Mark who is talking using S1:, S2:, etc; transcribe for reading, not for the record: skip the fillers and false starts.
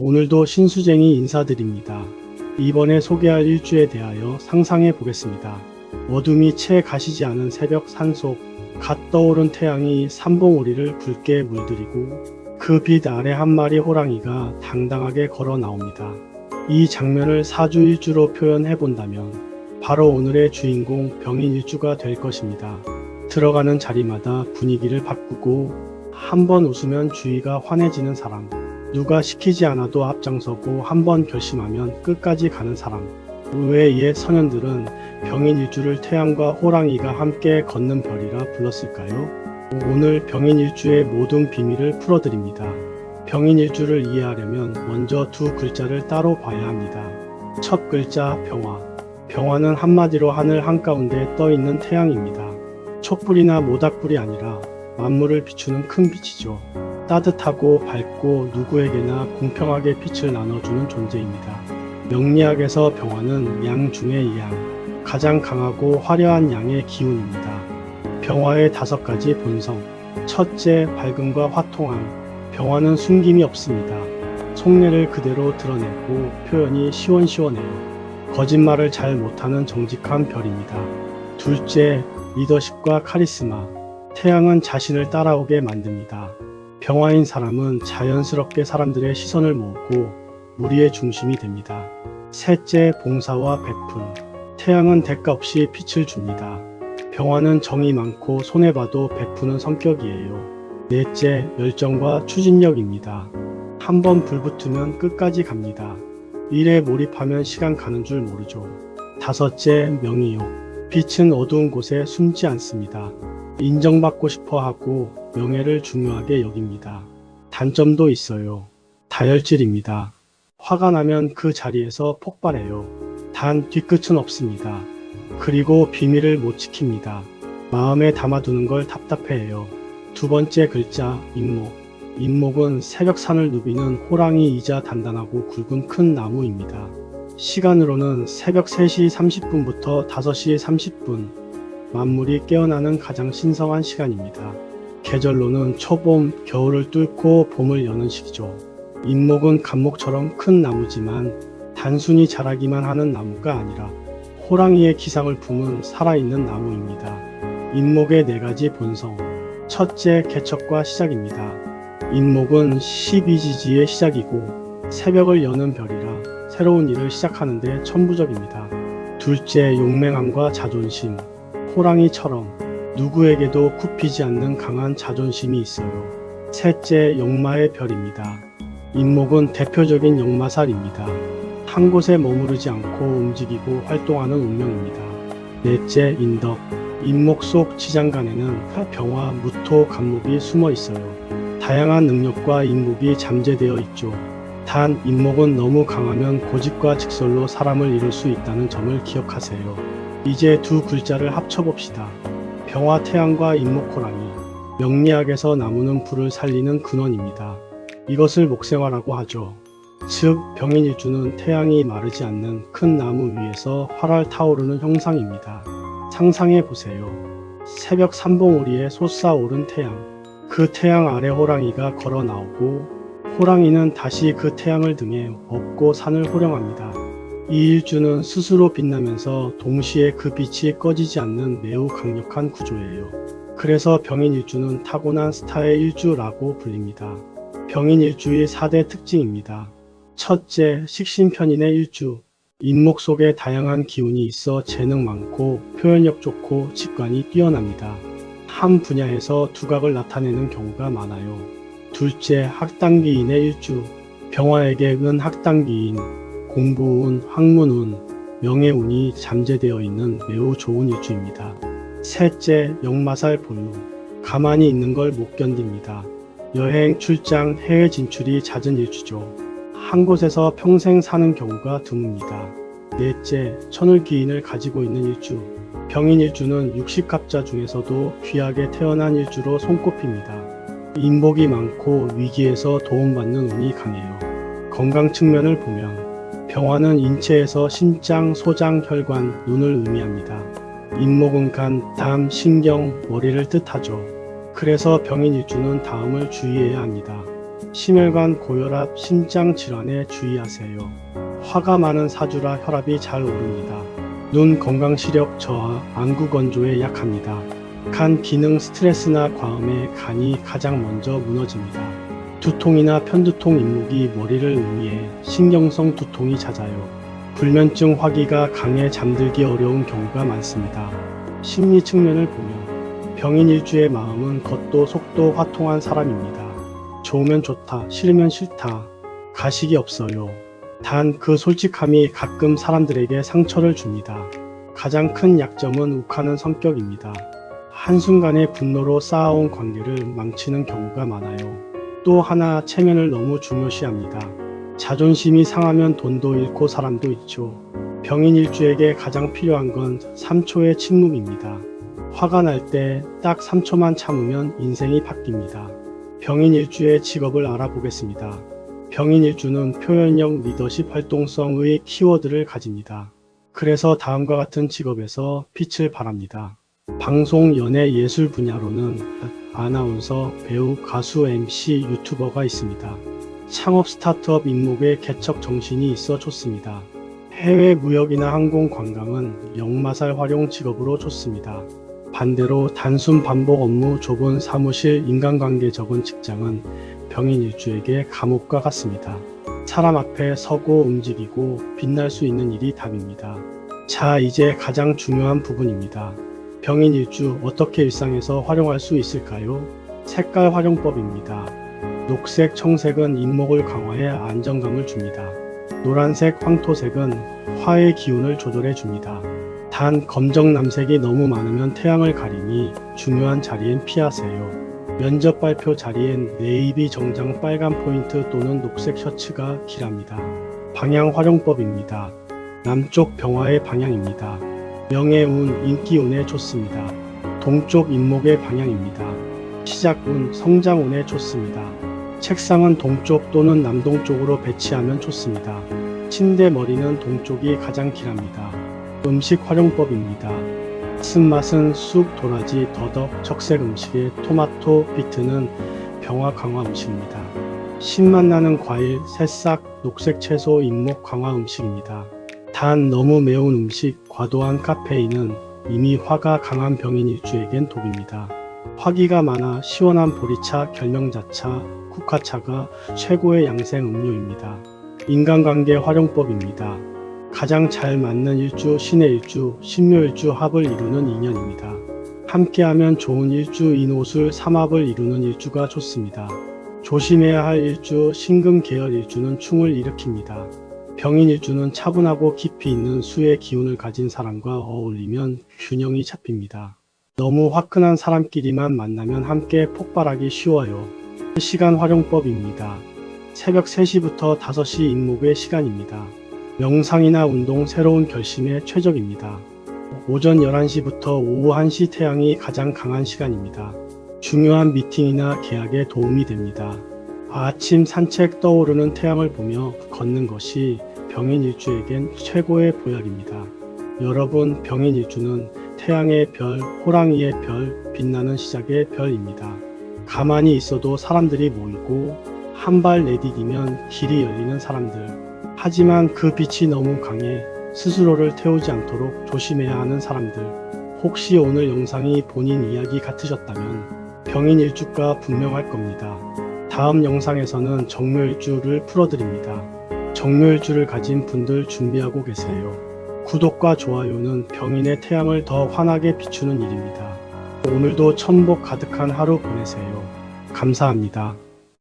S1: 오늘도 신수쟁이 인사드립니다. 이번에 소개할 일주에 대하여 상상해 보겠습니다. 어둠이 채 가시지 않은 새벽 산속, 갓 떠오른 태양이 삼봉우리를 붉게 물들이고 그 빛 아래 한 마리 호랑이가 당당하게 걸어 나옵니다. 이 장면을 사주일주로 표현해 본다면 바로 오늘의 주인공 병인일주가 될 것입니다. 들어가는 자리마다 분위기를 바꾸고 한 번 웃으면 주위가 환해지는 사람, 누가 시키지 않아도 앞장서고 한 번 결심하면 끝까지 가는 사람. 왜 옛 선현들은 병인일주를 태양과 호랑이가 함께 걷는 별이라 불렀을까요? 오늘 병인일주의 모든 비밀을 풀어드립니다. 병인일주를 이해하려면 먼저 두 글자를 따로 봐야 합니다. 첫 글자 병화. 병화는 한마디로 하늘 한가운데 떠있는 태양입니다. 촛불이나 모닥불이 아니라 만물을 비추는 큰 빛이죠. 따뜻하고 밝고 누구에게나 공평하게 빛을 나눠주는 존재입니다. 명리학에서 병화는 양 중의 양, 가장 강하고 화려한 양의 기운입니다. 병화의 5가지 본성. 첫째, 밝음과 화통함. 병화는 숨김이 없습니다. 속내를 그대로 드러내고 표현이 시원시원해요. 거짓말을 잘 못하는 정직한 별입니다. 둘째, 리더십과 카리스마. 태양은 자신을 따라오게 만듭니다. 병화인 사람은 자연스럽게 사람들의 시선을 모으고 무리의 중심이 됩니다. 셋째, 봉사와 베풀. 태양은 대가 없이 빛을 줍니다. 병화는 정이 많고 손해봐도 베푸는 성격이에요. 넷째, 열정과 추진력입니다. 한번 불붙으면 끝까지 갑니다. 일에 몰입하면 시간 가는 줄 모르죠. 다섯째, 명의욕. 빛은 어두운 곳에 숨지 않습니다. 인정받고 싶어 하고 명예를 중요하게 여깁니다. 단점도 있어요. 다혈질입니다. 화가 나면 그 자리에서 폭발해요. 단 뒤끝은 없습니다. 그리고 비밀을 못 지킵니다. 마음에 담아두는 걸 답답해해요. 두 번째 글자, 인목. 인목은 새벽산을 누비는 호랑이이자 단단하고 굵은 큰 나무입니다. 시간으로는 새벽 3시 30분부터 5시 30분, 만물이 깨어나는 가장 신성한 시간입니다. 계절로는 초봄, 겨울을 뚫고 봄을 여는 시기죠. 인목은 감목처럼 큰 나무지만 단순히 자라기만 하는 나무가 아니라 호랑이의 기상을 품은 살아있는 나무입니다. 인목의 4가지 본성. 첫째, 개척과 시작입니다. 인목은 12지지의 시작이고 새벽을 여는 별이라 새로운 일을 시작하는데 천부적입니다. 둘째, 용맹함과 자존심. 호랑이처럼 누구에게도 굽히지 않는 강한 자존심이 있어요. 셋째, 역마의 별입니다. 인목은 대표적인 역마살입니다. 한 곳에 머무르지 않고 움직이고 활동하는 운명입니다. 넷째, 인덕. 인목 속 지장간에는 병화, 무토, 간목이 숨어 있어요. 다양한 능력과 인목이 잠재되어 있죠. 단 인목은 너무 강하면 고집과 직설로 사람을 이룰 수 있다는 점을 기억하세요. 이제 두 글자를 합쳐봅시다. 병화 태양과 인목 호랑이. 명리학에서 나무는 불을 살리는 근원입니다. 이것을 목생화라고 하죠. 즉 병인일주는 태양이 마르지 않는 큰 나무 위에서 활활 타오르는 형상입니다. 상상해 보세요. 새벽 삼봉우리에 솟아오른 태양. 그 태양 아래 호랑이가 걸어 나오고 호랑이는 다시 그 태양을 등에 업고 산을 호령합니다. 이 일주는 스스로 빛나면서 동시에 그 빛이 꺼지지 않는 매우 강력한 구조예요. 그래서 병인일주는 타고난 스타의 일주라고 불립니다. 병인일주의 4대 특징입니다. 첫째, 식신편인의 일주. 인목 속에 다양한 기운이 있어 재능 많고 표현력 좋고 직관이 뛰어납니다. 한 분야에서 두각을 나타내는 경우가 많아요. 둘째, 학당기인의 일주. 병화에게 은 학당기인, 공부운, 학문운, 명예운이 잠재되어 있는 매우 좋은 일주입니다. 셋째, 역마살 보유. 가만히 있는 걸 못 견딥니다. 여행, 출장, 해외 진출이 잦은 일주죠. 한 곳에서 평생 사는 경우가 드뭅니다. 넷째, 천을기인을 가지고 있는 일주. 병인일주는 60갑자 중에서도 귀하게 태어난 일주로 손꼽힙니다. 인복이 많고 위기에서 도움받는 운이 강해요. 건강 측면을 보면 병화는 인체에서 심장, 소장, 혈관, 눈을 의미합니다. 인목은 간, 담, 신경, 머리를 뜻하죠. 그래서 병인일주는 다음을 주의해야 합니다. 심혈관 고혈압, 심장 질환에 주의하세요. 화가 많은 사주라 혈압이 잘 오릅니다. 눈 건강 시력 저하, 안구 건조에 약합니다. 간 기능 스트레스나 과음에 간이 가장 먼저 무너집니다. 두통이나 편두통 인목이 머리를 의미해 신경성 두통이 잦아요. 불면증 화기가 강해 잠들기 어려운 경우가 많습니다. 심리 측면을 보면 병인 일주의 마음은 겉도 속도 화통한 사람입니다. 좋으면 좋다, 싫으면 싫다, 가식이 없어요. 단 그 솔직함이 가끔 사람들에게 상처를 줍니다. 가장 큰 약점은 욱하는 성격입니다. 한순간의 분노로 쌓아온 관계를 망치는 경우가 많아요. 또 하나 체면을 너무 중요시합니다. 자존심이 상하면 돈도 잃고 사람도 잃죠. 병인 일주에게 가장 필요한 건 3초의 침묵입니다. 화가 날 때 딱 3초만 참으면 인생이 바뀝니다. 병인 일주의 직업을 알아보겠습니다. 병인 일주는 표현력, 리더십, 활동성의 키워드를 가집니다. 그래서 다음과 같은 직업에서 빛을 발합니다. 방송, 연예, 예술 분야로는 아나운서, 배우, 가수, MC, 유튜버가 있습니다. 창업 스타트업 인목의 개척 정신이 있어 좋습니다. 해외 무역이나 항공 관광은 역마살 활용 직업으로 좋습니다. 반대로 단순 반복 업무, 좁은 사무실, 인간관계 적은 직장은 병인 일주에게 감옥과 같습니다. 사람 앞에 서고 움직이고 빛날 수 있는 일이 답입니다. 자, 이제 가장 중요한 부분입니다. 병인 일주 어떻게 일상에서 활용할 수 있을까요? 색깔 활용법입니다. 녹색, 청색은 인목을 강화해 안정감을 줍니다. 노란색, 황토색은 화의 기운을 조절해 줍니다. 단 검정, 남색이 너무 많으면 태양을 가리니 중요한 자리엔 피하세요. 면접 발표 자리엔 네이비 정장 빨간 포인트 또는 녹색 셔츠가 길합니다. 방향 활용법입니다. 남쪽 병화의 방향입니다. 명예운, 인기운에 좋습니다. 동쪽 인목의 방향입니다. 시작운, 성장운에 좋습니다. 책상은 동쪽 또는 남동쪽으로 배치하면 좋습니다. 침대 머리는 동쪽이 가장 길합니다. 음식 활용법입니다. 쓴맛은 쑥, 도라지, 더덕, 적색 음식에 토마토, 비트는 병화 강화 음식입니다. 신맛 나는 과일, 새싹, 녹색 채소, 인목 강화 음식입니다. 단 너무 매운 음식, 과도한 카페인은 이미 화가 강한 병인 일주에겐 독입니다. 화기가 많아 시원한 보리차, 결명자차, 국화차가 최고의 양생 음료입니다. 인간관계 활용법입니다. 가장 잘 맞는 일주, 신의 일주, 신묘일주 합을 이루는 인연입니다. 함께하면 좋은 일주, 인오술 삼합을 이루는 일주가 좋습니다. 조심해야 할 일주, 신금 계열 일주는 충을 일으킵니다. 병인 일주는 차분하고 깊이 있는 수의 기운을 가진 사람과 어울리면 균형이 잡힙니다. 너무 화끈한 사람끼리만 만나면 함께 폭발하기 쉬워요. 시간 활용법입니다. 새벽 3시부터 5시 인목의 시간입니다. 명상이나 운동, 새로운 결심에 최적입니다. 오전 11시부터 오후 1시 태양이 가장 강한 시간입니다. 중요한 미팅이나 계약에 도움이 됩니다. 아침 산책 떠오르는 태양을 보며 걷는 것이 병인 일주에겐 최고의 보약입니다. 여러분, 병인 일주는 태양의 별, 호랑이의 별, 빛나는 시작의 별입니다. 가만히 있어도 사람들이 모이고 한 발 내디디면 길이 열리는 사람들. 하지만 그 빛이 너무 강해 스스로를 태우지 않도록 조심해야 하는 사람들. 혹시 오늘 영상이 본인 이야기 같으셨다면 병인 일주가 분명할 겁니다. 다음 영상에서는 정묘일주를 풀어드립니다. 정묘일주를 가진 분들 준비하고 계세요. 구독과 좋아요는 병인의 태양을 더 환하게 비추는 일입니다. 오늘도 천복 가득한 하루 보내세요. 감사합니다.